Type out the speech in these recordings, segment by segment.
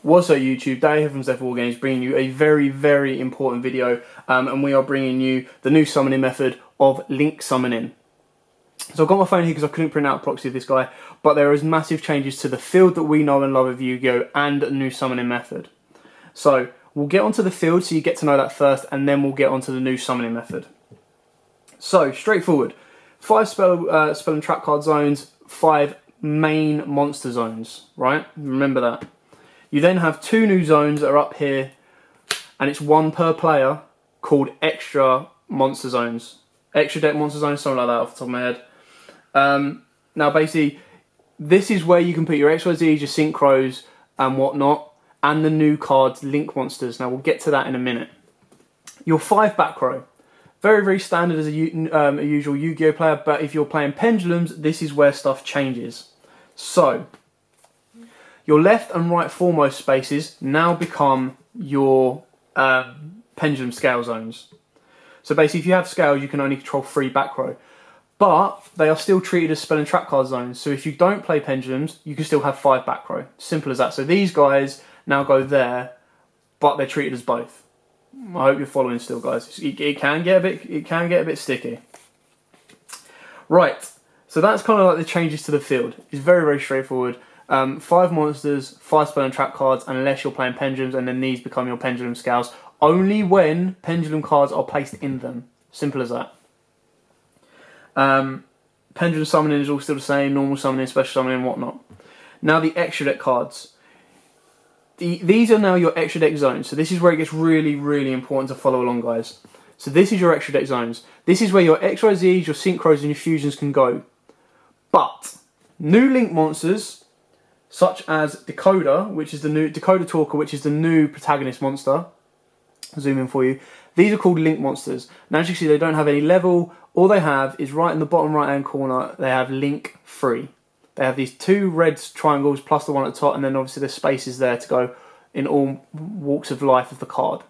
What's up YouTube, Dave here from Zephyr Wargames, bringing you a very, very important video, and we are bringing you the new summoning method of link summoning. So I've got my phone here because I couldn't print out a proxy of this guy, but there is massive changes to the field that we know and love of Yu-Gi-Oh! And a new summoning method. So we'll get onto the field so you get to know that first, and then we'll get onto the new summoning method. So, straightforward. 5 spell and trap card zones, 5 main monster zones, right? Remember that. You then have 2 new zones that are up here, and it's 1 per player, called extra monster zones. Extra deck monster zones, something like that off the top of my head. Now basically, this is where you can put your XYZs, your synchros, and whatnot, and the new cards, link monsters. Now we'll get to that in a minute. Your 5 back row. Very, very standard as a usual Yu-Gi-Oh player, but if you're playing pendulums, this is where stuff changes. So, your left and right foremost spaces now become your pendulum scale zones. So basically, if you have scales, you can only control 3 back row. But they are still treated as spell and trap card zones. So if you don't play pendulums, you can still have 5 back row. Simple as that. So these guys now go there, but they're treated as both. I hope you're following still, guys. It can get a bit sticky. Right. So that's kind of like the changes to the field. It's very, very straightforward. 5 monsters, 5 spell and trap cards, unless you're playing pendulums, and then these become your pendulum scales. Only when pendulum cards are placed in them. Simple as that. Pendulum summoning is all still the same. Normal summoning, special summoning, and whatnot. Now the extra deck cards. These are now your extra deck zones. So this is where it gets really, really important to follow along, guys. So this is your extra deck zones. This is where your XYZs, your synchros, and your fusions can go. But new link monsters, such as Decoder, which is the new Decoder Talker, which is the new protagonist monster. Zoom in for you. These are called link monsters. Now, as you can see, they don't have any level. All they have is right in the bottom right-hand corner. They have link free. They have these 2 red triangles plus the one at the top, and then obviously there's spaces there to go in all walks of life of the card.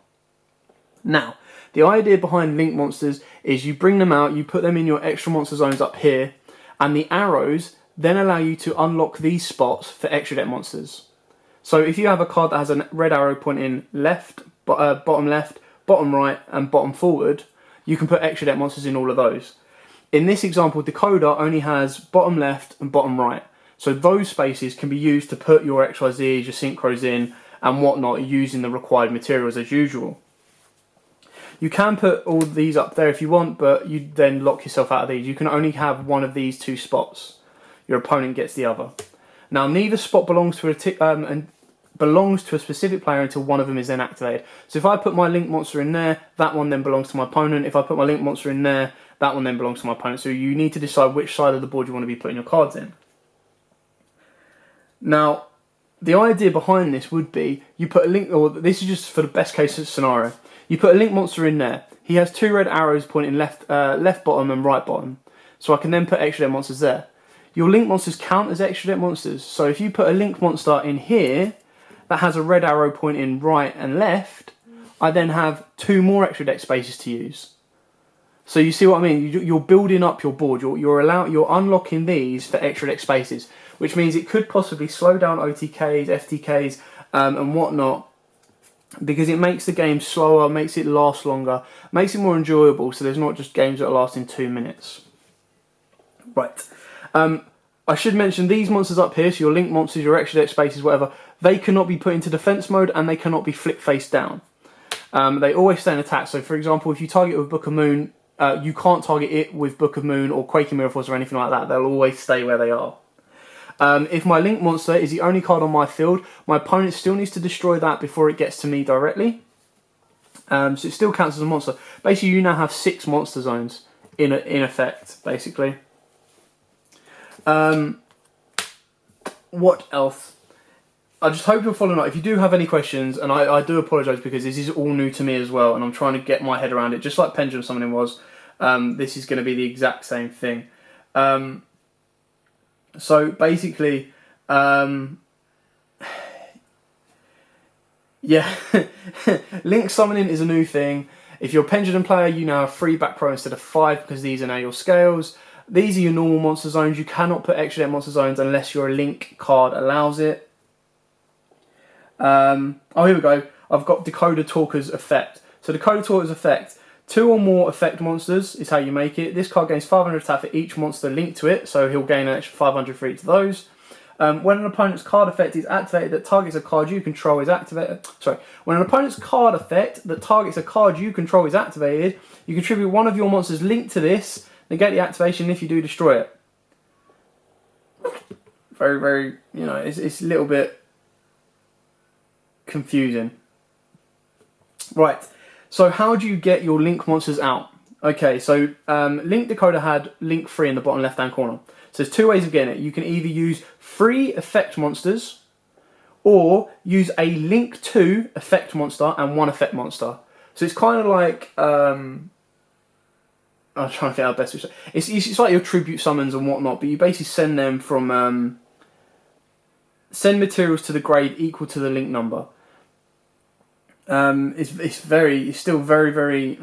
Now, the idea behind link monsters is you bring them out, you put them in your extra monster zones up here, and the arrows then allow you to unlock these spots for extra deck monsters. So if you have a card that has a red arrow pointing left, bottom left, bottom right, and bottom forward, you can put extra deck monsters in all of those. In this example, Decoder only has bottom left and bottom right. So those spaces can be used to put your XYZs, your synchros in, and whatnot, using the required materials as usual. You can put all these up there if you want, but you then lock yourself out of these. You can only have one of these 2 spots. Your opponent gets the other. Now, neither spot belongs to a specific player until one of them is then activated. So if I put my link monster in there, that one then belongs to my opponent. If I put my link monster in there, that one then belongs to my opponent. So you need to decide which side of the board you want to be putting your cards in. Now, the idea behind this would be you put a link, or this is just for the best case scenario. You put a link monster in there. He has 2 red arrows pointing left bottom and right bottom. So I can then put extra deck monsters there. Your link monsters count as extra deck monsters. So if you put a link monster in here that has a red arrow pointing right and left, I then have 2 more extra deck spaces to use. So you see what I mean? You're building up your board. You're unlocking these for extra deck spaces, which means it could possibly slow down OTKs, FTKs, and whatnot, because it makes the game slower, makes it last longer, makes it more enjoyable. So there's not just games that are lasting 2 minutes. Right. I should mention these monsters up here, so your link monsters, your extra deck spaces, whatever, they cannot be put into defense mode and they cannot be flipped face down. They always stay in attack. So for example, if you target with Book of Moon, you can't target it with Book of Moon or Quaking Mirror Force or anything like that. They'll always stay where they are. If my link monster is the only card on my field, my opponent still needs to destroy that before it gets to me directly. So it still counts as a monster. Basically, you now have 6 monster zones in effect, basically. What else? I just hope you're following up. If you do have any questions, and I do apologise because this is all new to me as well, and I'm trying to get my head around it, just like pendulum summoning was. This is going to be the exact same thing. So basically, yeah, link summoning is a new thing. If you're a pendulum player, you now have 3 back row instead of 5 because these are now your scales. These are your normal monster zones. You cannot put extra deck monster zones unless your link card allows it. Oh, here we go. I've got Decoder Talker's Effect. So Decoder Talker's Effect, 2 or more effect monsters is how you make it. This card gains 500 attack for each monster linked to it, so he'll gain an extra 500 for each of those. When an opponent's card effect is activated that targets a card you control is activated. Sorry. When an opponent's card effect that targets a card you control is activated, you contribute one of your monsters linked to this, negate the activation if you do destroy it. Very, very, you know, it's a little bit confusing. Right. So how do you get your link monsters out? Okay, so Link Decoder had link 3 in the bottom left hand corner. So there's 2 ways of getting it. You can either use 3 effect monsters or use a link 2 effect monster and 1 effect monster. So it's kind of like I'm trying to figure out best. It's like your tribute summons and whatnot, but you basically send them from send materials to the grave equal to the link number. It's still very.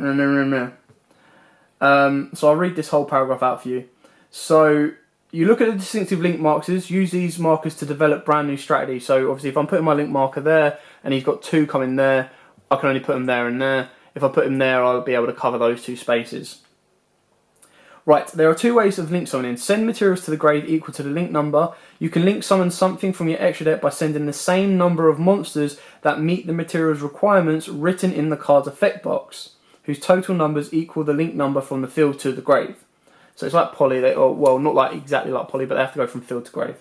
So I'll read this whole paragraph out for you. So you look at the distinctive link markers, use these markers to develop brand new strategy. So obviously if I'm putting my link marker there and he's got 2 coming there, I can only put them there and there. If I put him there, I'll be able to cover those 2 spaces. Right, there are 2 ways of link summoning. Send materials to the grave equal to the link number. You can link summon something from your extra deck by sending the same number of monsters that meet the material's requirements written in the card's effect box, whose total numbers equal the link number from the field to the grave. So it's like poly, well, not like exactly like poly, but they have to go from field to grave.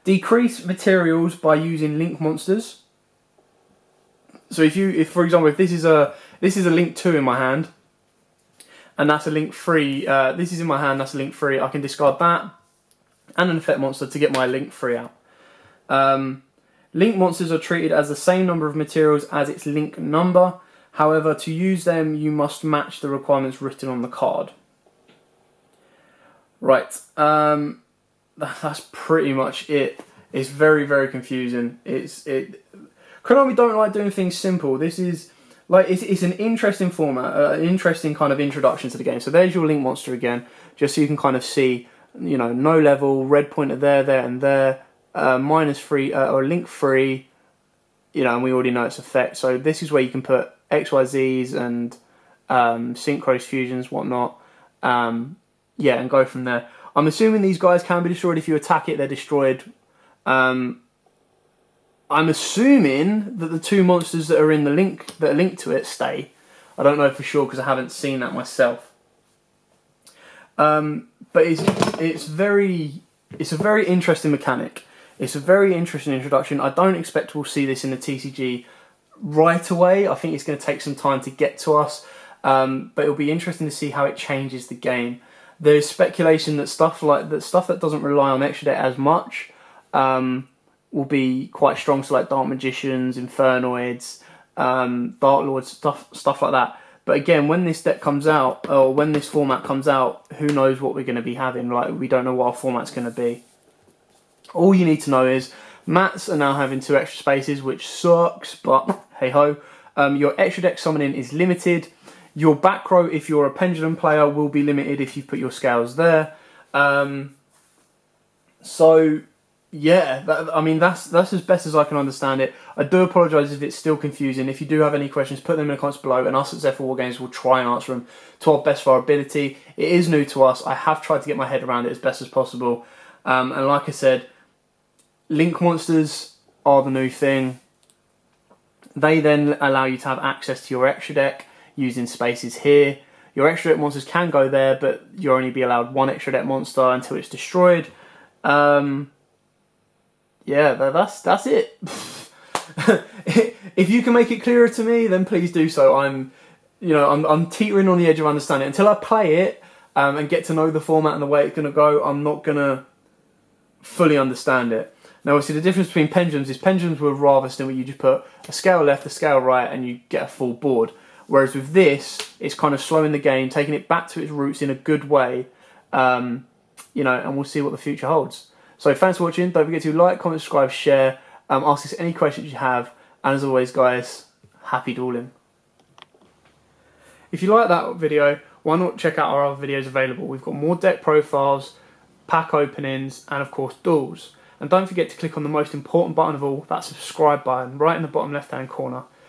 Decrease materials by using link monsters. So if for example, if this is a link 2 in my hand, and that's a link 3, this is in my hand, that's a link 3, I can discard that and an effect monster to get my link 3 out. Link monsters are treated as the same number of materials as its link number. However, to use them, you must match the requirements written on the card. Right, that's pretty much it. It's very confusing. Konami don't like doing things simple. This is like it's an interesting format, an interesting kind of introduction to the game. So there's your link monster again, just so you can kind of see, you know, no level, red pointer there, and there, -3 or link 3, you know, and we already know its effect. So this is where you can put XYZs and synchros, fusions, whatnot. Yeah, and go from there. I'm assuming these guys can be destroyed. If you attack it, they're destroyed. I'm assuming that the 2 monsters that are in the link that are linked to it stay. I don't know for sure because I haven't seen that myself. But it's a very interesting mechanic. It's a very interesting introduction. I don't expect we'll see this in the TCG right away. I think it's going to take some time to get to us. But it'll be interesting to see how it changes the game. There's speculation that stuff that doesn't rely on extra deck as much will be quite strong. So like Dark Magicians, Infernoids, Dark Lords, stuff like that. But again, when this deck comes out, or when this format comes out, who knows what we're going to be having? Like, we don't know what our format's going to be. All you need to know is mats are now having 2 extra spaces, which sucks, but hey ho. Your extra deck summoning is limited. Your back row, if you're a pendulum player, will be limited if you put your scales there. So yeah, that's as best as I can understand it. I do apologise if it's still confusing. If you do have any questions, put them in the comments below, and us at Zephyr Wargames will try and answer them to our best of our ability. It is new to us. I have tried to get my head around it as best as possible. And like I said, link monsters are the new thing. They then allow you to have access to your extra deck using spaces here. Your extra deck monsters can go there, but you'll only be allowed 1 extra deck monster until it's destroyed. Yeah, that's it. If you can make it clearer to me, then please do so. I'm teetering on the edge of understanding. Until I play it and get to know the format and the way it's going to go, I'm not going to fully understand it. Now, obviously, the difference between pendulums is pendulums were rather simple. You just put a scale left, a scale right, and you get a full board. Whereas with this, it's kind of slowing the game, taking it back to its roots in a good way, and we'll see what the future holds. So thanks for watching. Don't forget to like, comment, subscribe, share, ask us any questions you have, and as always, guys, happy dueling. If you like that video, why not check out our other videos available? We've got more deck profiles, pack openings, and of course duels. And don't forget to click on the most important button of all, that subscribe button, right in the bottom left hand corner.